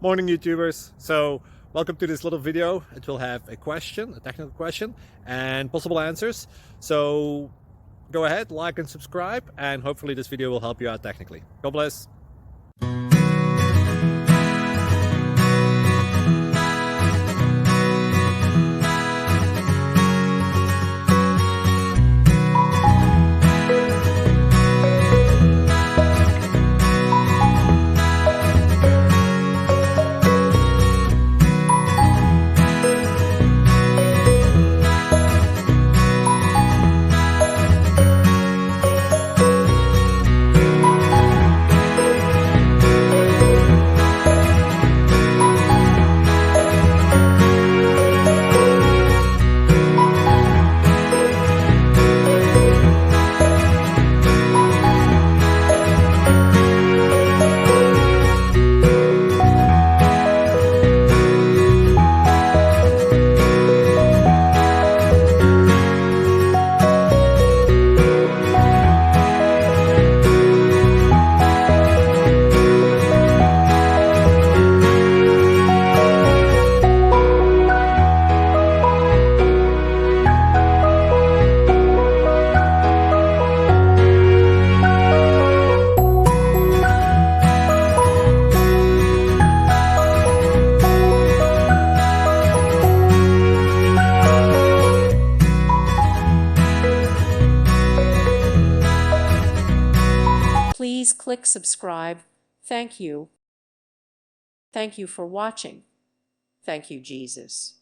Morning YouTubers. So welcome to this little video. It will have a question, a technical question, and possible answers. So go ahead, like and subscribe, and hopefully this video will help you out technically. God bless. Please click subscribe. Thank you. Thank you for watching. Thank you, Jesus.